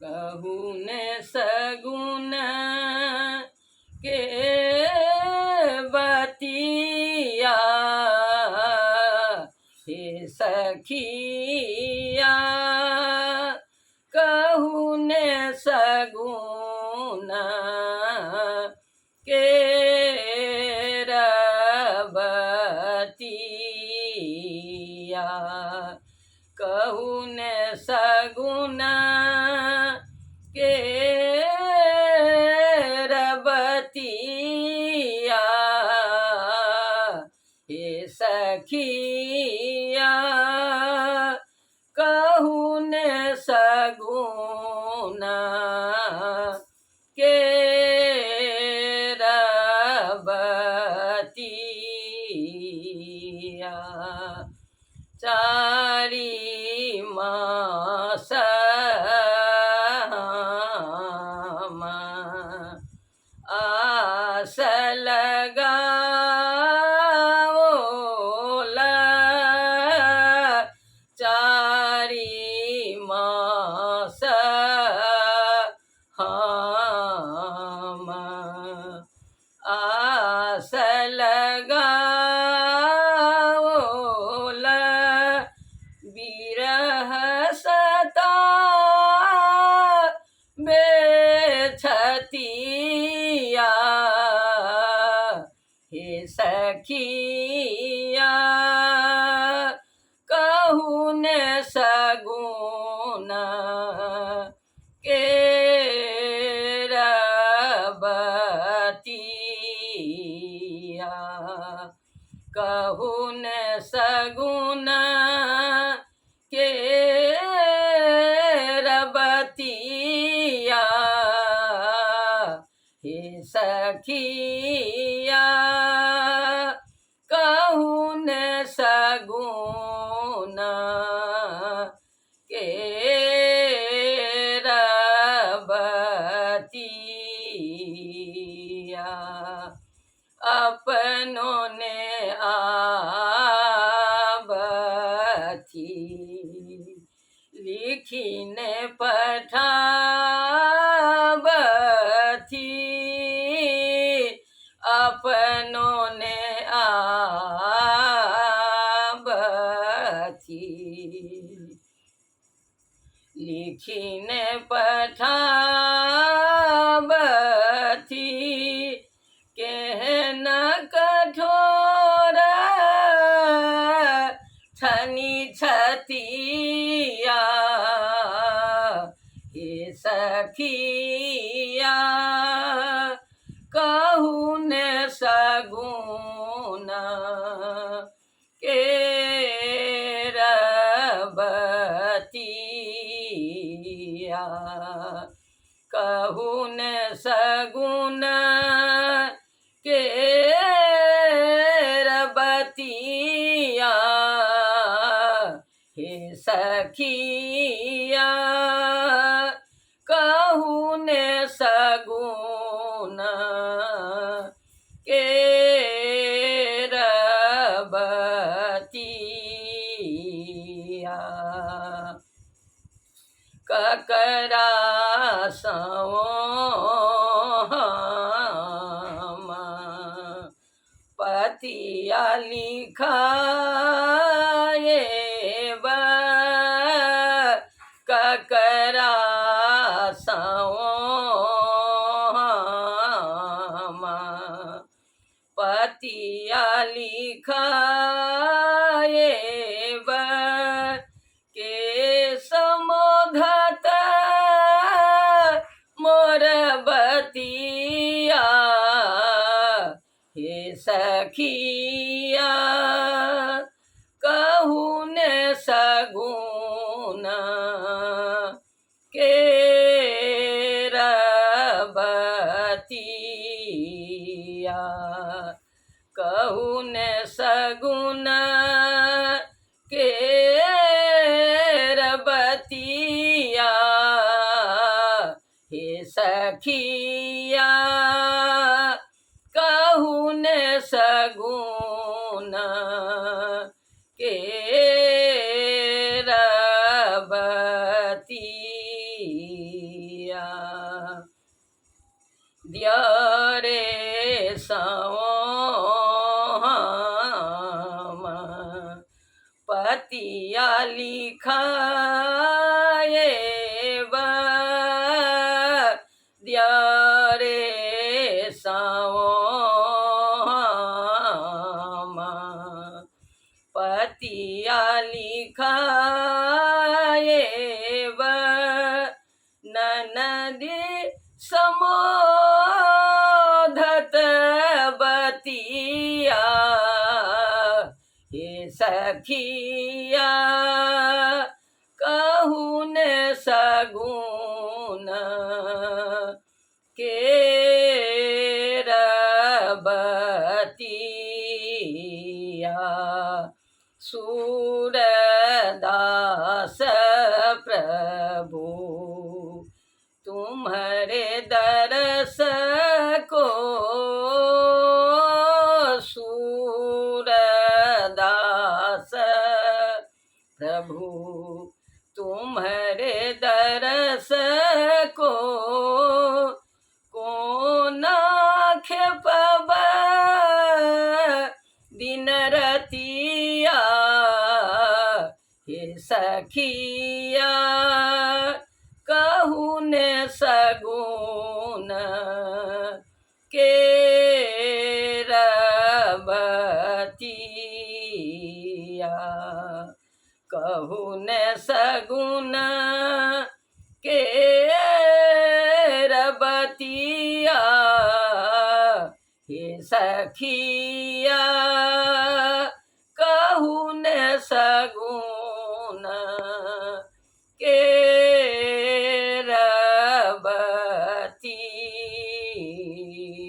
कहूँ ने सगुन के बतिया हे सखिया कहूँ ने सगुन के रबतिया कहूँ ने सगुन के रबतिया हे सखिया कहूँ ने सगुन के रबतिया चारी मास आस लगाओला चारी मास हम आस लगाओला बिरह सता बेछतिया हे सखिया कहूँ ने सगुन के रबतिया कहूँ ने सगुन के रबतिया हे सखिया कहूँ ने सगुन के रबतिया अपनों ने आवथी लिखी ने पठावथी अपनों ने आवथी लिखी ने पठावथी कहन कठोर छनी छतिया हे सखिया कहूँ ने सगुन के रबतिया कहूँ ने सगुन के रबतिया हे सखिया कहूँ ने सगुन के रबतिया ककरा सवो पतिया लिखाए ककरा सवो पतिया लिखाए के समोधत मोर बतिया हे सखिया कहूँ ने सगुन के रबतिया कहूँ ने सगुन के रबतिया हे सखिया कहूँ ने सगुन के रबतिया। सखिया द्यारे साम पतिया लिखाए द्यारे साम पतिया लिखाए ननदी समोधत बतिया हे सखिया कहून सगुन के रबतिया सूरदास प्रभु तुम्हारे दरस को सूरदास प्रभु तुम्हारे दरस को खेपब दिन रतिया हे सखिया कहून सगुन के रबतिया कहून सगुन के रबतिया हे सखिया कहून सगुन के